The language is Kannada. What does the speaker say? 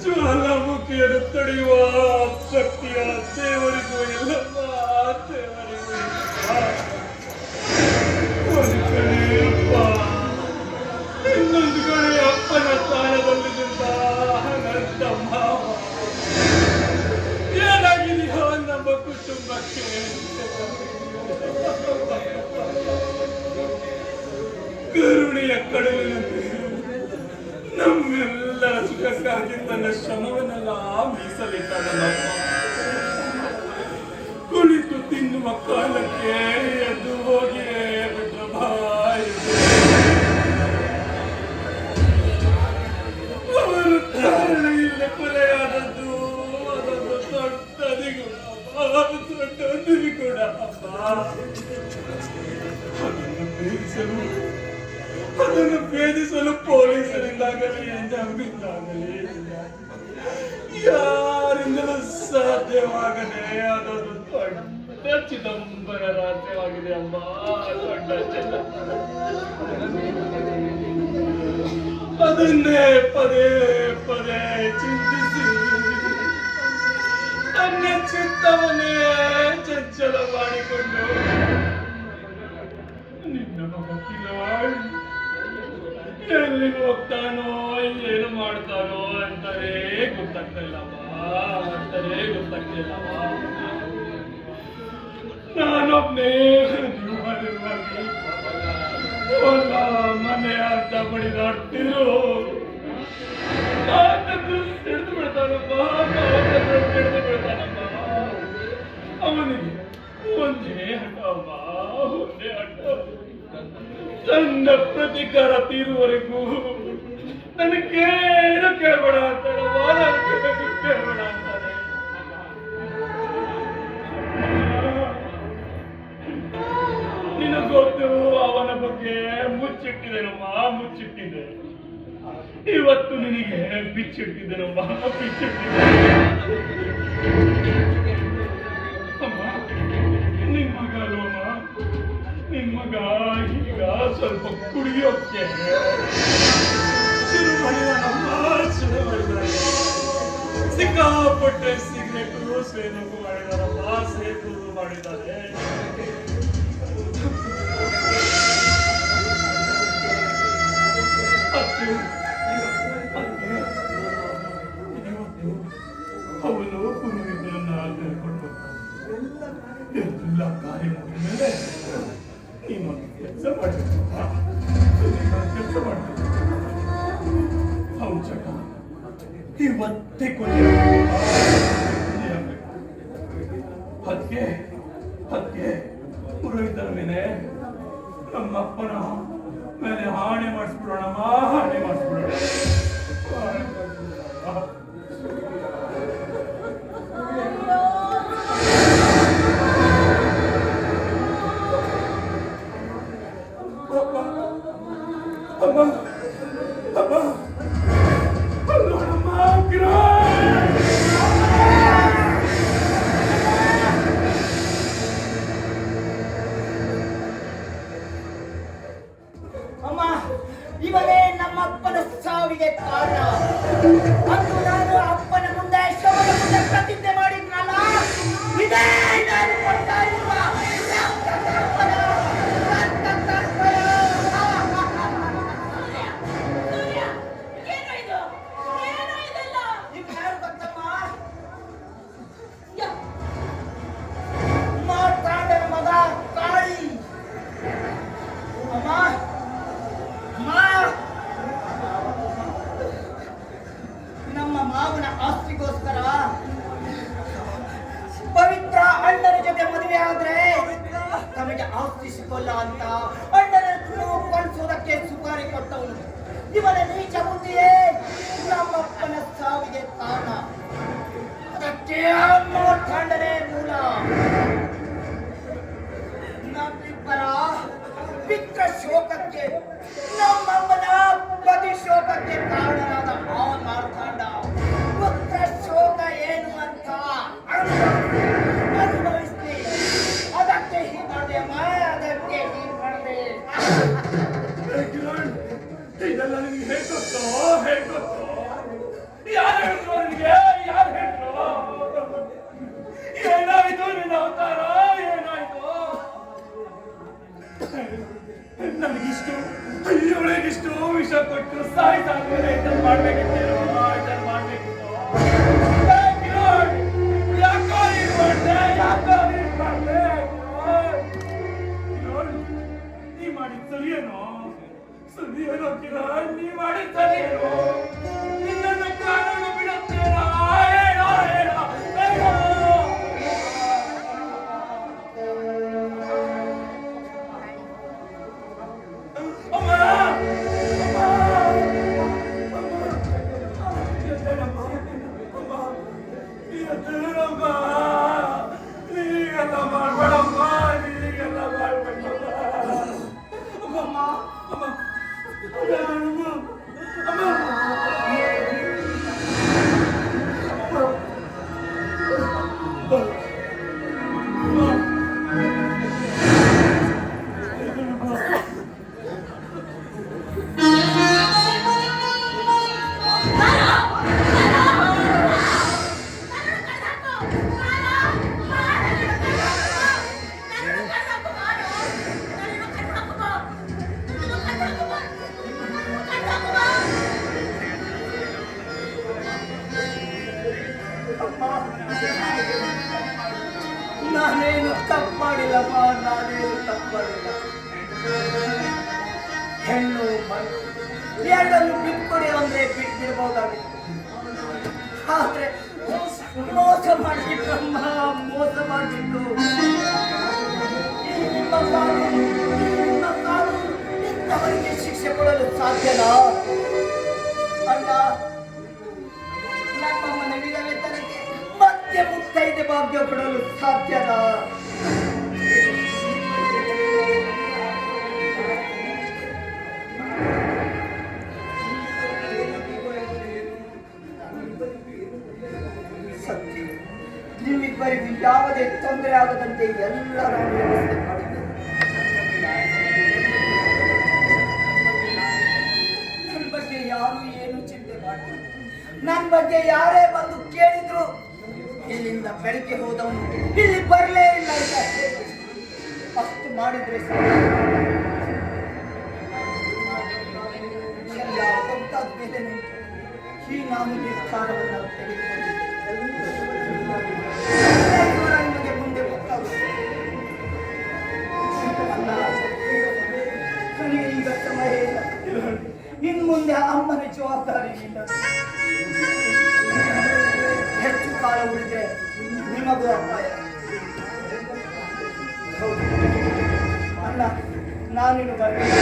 ಜ್ವಾಲಾಮುಖಿಯನ್ನು ತಡೆಯುವ ಶಕ್ತಿಯ ದೇವರಿಗೂ ಎಲ್ಲಮ್ಮ, ದೇವರಿಗೂ ಒಂದು ಕಡೆ ಅಪ್ಪ, ಇನ್ನೊಂದು ಕಡೆ ಅಪ್ಪನ ಸ್ಥಾನದಲ್ಲಿ ನಿಂತ ನನ್ನ ಮಾವ. ಏನಾಗಿದೆಯೋ ನಮ್ಮ ಕುಟುಂಬಕ್ಕೆ? ಕರುಣೆಯ ಕಡಲಿನಂತೆ ನಮ್ಮೆಲ್ಲರ ಸುಖಕ್ಕಾಗಿ ತನ್ನ ಶ್ರಮವನ್ನೆಲ್ಲ ಮೀಸಲಿಟ್ಟ ನನ್ನಪ್ಪ. ಕುಳಿತು ತಿನ್ನುವ ಕಾಲಕ್ಕೆ ಎದ್ದು ಹೋಗಿಯೇ ಬಿಟ್ಟ ಬಾಯಿ. ಅವರು ಕಾರಣ ಇಲ್ಲ ಕೊಲೆಯಾದದ್ದು, ಅದೊಂದು ದೊಡ್ಡದಿಗೂ ದೊಡ್ಡದಿಗೂ ಕೂಡ ಅಪ್ಪ. ಅದನ್ನು ಭೇದಿಸಲು ಪೊಲೀಸರಿಂದಾಗಲಿ ಎಂದಾಗಲಿ ಯಾರಿಂದಲೂ ಸಾಧ್ಯವಾಗದೆ ಅದೊಂದು ದೊಡ್ಡ ಚಿದಂಬರ ರಾಜ್ಯವಾಗಿದೆ ಅಮ್ಮ, ದೊಡ್ಡ ಚಿದಂಬರ. ಅದನ್ನೇ ಪದೇ ಪದೇ ಚಿಂತಿಸಿ ನನ್ನ ಚಿತ್ತವನ್ನೇ ಚಂಚಲ ಮಾಡಿಕೊಂಡು ನಿನ್ನ ಮಗತ್ತಿನ ಎಲ್ಲಿ ಹೋಗ್ತಾನೋ ಏನು ಮಾಡ್ತಾನೋ ಅಂತಾನೇ ಗೊತ್ತಾಗ್ತಿಲ್ಲಮ್ಮ, ಅಂತಾನೇ ಗೊತ್ತಾಗ್ತಿಲ್ಲಮ್ಮ. ನಾನೊಬ್ಬನೇ ಹೊಲ ಮನೆ ಅಂತ ಬಡಿದಾಡ್ತಿದ್ರು ಹಿಡಿದು ಬಿಡ್ತಾನಮ್ಮ, ಹಿಡಿದು ಬಿಡ್ತಾನಮ್ಮ. ಅವನಿಗೆ ಒಂದೇ ಹಠಮ್ಮ, ಒಂದೇ ಹಠ. ನನ್ನ ಪ್ರತಿಕಾರ ತೀರುವವರೆಗೂ ನನಗೇನು ಕೇಳಬೇಡ ಅಂತಾನೆ, ಕೇಳಬೇಡ ಅಂತಾನೆ. ನಿನಗೊತ್ತು ಅವನ ಬಗ್ಗೆ ಮುಚ್ಚಿಟ್ಟಿದ್ದೇನಮ್ಮ, ಮುಚ್ಚಿಟ್ಟಿದ್ದೆ. ಇವತ್ತು ನಿನಗೆ ಬಿಚ್ಚಿಟ್ಟಿದ್ದೇನಮ್ಮ, ಬಿಚ್ಚಿಟ್ಟಿದ್ದೆ. ಅಮ್ಮ, ನಿಮ್ಮ ಮಗ ಅಲ್ವಮ್ಮ, ನಿಮ್ಮ ಮಗ ಈಗ ಸ್ವಲ್ಪ ಕುಡಿಯೋಕ್ಕೆ ಶುರು ಮಾಡಿದಾನಮ್ಮ, ಶುರು ಮಾಡಿದಾನೆ. ಸಿಕ್ಕಾಪಟ್ಟೆ ಸಿಗರೇಟು ಸೇದು ಮಾಡಿದಾರಮ್ಮ, ಸೇದು ಮಾಡಿದ್ದಾರೆ. ಅವನು ಪುರೋಹಿತರನ್ನ ಕರ್ಕೊಂಡು ಎಲ್ಲ ಕಾರ್ಯ ಮುಗಿದ ಮೇಲೆ ನೀನು ಕೆಲಸ ಮಾಡಬೇಕು, ಕೆಲಸ ಮಾಡಬೇಕು. ಔಷಧ ಇವತ್ತೇ ಕೊನೆ. ಅದಕ್ಕೆ ಪುರೋಹಿತರ ಮೇಲೆ ನಮ್ಮಪ್ಪನ ಮೇಲೆ ಹಾಣೆ ಮಾಡಿಸ್ಬಿಡೋಣಮ್ಮ, ಹಾಣೆ ಮಾಡಿಸ್ಬಿಡೋಣ. ಇವನೇ ನಮ್ಮಪ್ಪನ ಸಾವಿಗೆ ಕಾರಣ. ಅಂದು ನಾನು ಅಪ್ಪನ ಮುಂದೆ ಶವದ ಮುಂದೆ ಪ್ರತಿಜ್ಞೆ ಮಾಡಿದ್ನಲ್ಲ, ಇದೇ ನಾನು ಕೊಡ್ತಾ ಇರುವ ರಕ್ತತರ್ಪಣ. ಮಾತಾಡನ ಮಗ ಕಾಳಿ. ಅಮ್ಮ, ನಮ್ಮ ಮಾವನ ಆಸ್ತಿಗೋಸ್ಕರ ಪವಿತ್ರ ಅಣ್ಣನ ಜೊತೆ ಮದುವೆ ಆದ್ರೆ ತಮಗೆ ಆಸ್ತಿ ಸಿಗೋಲ್ಲ ಅಂತ ಅಣ್ಣನನ್ನು ಕಳಿಸೋದಕ್ಕೆ ಸುಪಾರಿ ಕೊಟ್ಟವನು. ಇವನ ನೀಚ ಬುದ್ಧಿಯೇ ನಮ್ಮಪ್ಪನ ಸಾವಿಗೆ ಕಾರಣ. ಅದಕ್ಕೆ ಮಾರ್ತಾಂಡನೇ ಮೂಲ. ನಮ್ಮಿಬ್ಬರ ಪಿತೃ ಶೋಕಕ್ಕೆ, ನಮ್ಮಮ್ಮನ ಪತಿ ಶೋಕಕ್ಕೆ ಕಾರಣನಾದ ಆ ಮಾರ್ತಾಂಡ ಪುತ್ರ ಶೋಕ ಏನು ಅಂತ ಅನುಭವಿಸ್ಲಿ. ಅದಕ್ಕೆ ಹೀಗೆ ಮಾಡಿದೆ ಅಮ್ಮ, ಅದಕ್ಕೆ ಹೀಗೆ ಮಾಡಿದೆ. ಇದೆಲ್ಲ ನಿಮ್ಗೆ ಹೇಗೆ ಗೊತ್ತೋ ಮಾಡ್ಬೇಕಿತ್ತೇನೋ ಇದನ್ನು ಮಾಡ್ಬೇಕಿತ್ತು. Thank God. ಯಾಕೋ ಹೀಗ್ ಮಾಡ್ದೆ? ಕಿರಣ್, ನೀ ಮಾಡಿದ್ ಸರಿಯೇನೋ? ಸರಿಯೇನೋ ಕಿರಣ್, ನೀ ಮಾಡಿದ್ ಸರಿಯೇನೋ? ನಿನ್ನನ್ನು ಕಾನೂನು ಬಿಡುತ್ತೇನೋ? ಹೇಳೋ ಹೇಳೋ ಹೇಳೋ. ಅಮ್ಮ ಅಮ್ಮ ಎದ್ದೇಳಮ್ಮ. ನೀಗೆಲ್ಲ ಮಾಡ್ಬೇಡಮ್ಮ, ನೀಗೆಲ್ಲ ಮಾಡ್ಬೇಡಮ್ಮ. ಅಮ್ಮ ಅಮ್ಮ ಅಮ್ಮ ಅಮ್ಮ ನಾನೇನು ತಪ್ಪು ಮಾಡಿಲ್ಲಮ್ಮ, ನಾನೇನು ತಪ್ಪು ಮಾಡಿಲ್ಲ. ಹೆಣ್ಣು ಮಣ್ಣು ಎರಡನ್ನು ಬಿಟ್ಕೊಡಿ ಅಂದ್ರೆ ಬಿಟ್ಬಿಡ್ಬಹುದಾಗಿತ್ತು. ಆದ್ರೆ ಮೋಸ ಮಾಡಿಬಿಟ್ರಮ್ಮ, ಮೋಸ ಮಾಡಿಬಿಟ್ಟು ನಿಮ್ಮ ಕಾನೂನು ಇಂಥವರಿಗೆ ಶಿಕ್ಷೆ ಕೊಡಲು ಸಾಧ್ಯನಾ? ಅಲ್ಲ, ನಮ್ಮ ಮನವಿದ ವೇತನಕ್ಕೆ ಮತ್ತೆ ಮುತ್ತೈದೆ ಭಾಗ್ಯ ಕೊಡಲು ಸಾಧ್ಯನಾ? ಸತ್ಯ, ನಿಮ್ಮಿಬ್ಬರಿಗೂ ಯಾವುದೇ ತೊಂದರೆ ಆಗದಂತೆ ಎಲ್ಲ ನಾನು ವ್ಯವಸ್ಥೆ ಮಾಡಿದ್ದೇನೆ. ನನ್ನ ಬಗ್ಗೆ ಯಾರು ಏನು ಚಿಂತೆ ಮಾಡಿ, ನನ್ನ ಬಗ್ಗೆ ಯಾರೇ ಬಂದು ಕೇಳಿದ್ರು ಇಲ್ಲಿಂದ ಬೆಳಗ್ಗೆ ಹೋದವನು ಇಲ್ಲಿ ಬರಲೇ ಇಲ್ಲ ಅಂತ ಹೇಳಿ ಅಷ್ಟು ಮಾಡಿದ್ರೆ ಎಲ್ಲ ಗೊತ್ತಾದ ಮೇಲೆ ಈ ನಾನು ನಿರ್ಧಾರವನ್ನು ತೆಗೆದುಕೊಂಡಿದ್ದೆ. ಮುಂದೆ ಗೊತ್ತಾಗುತ್ತೆ. ನನಗೆ ಈಗ ಸಮಯ ಇಲ್ಲ. ಇನ್ನು ಮುಂದೆ ಅಮ್ಮನ ಜವಾಬ್ದಾರಿ ಇಲ್ಲ. ಹೆಚ್ಚು ಕಾಲ ಉಳಿದ್ರೆ ನಿಮಗೂ ಅಪಾಯ. ಹೌದು ಅಣ್ಣ, ನಾನಿನ್ನು ಬರ್ತೀನಿ.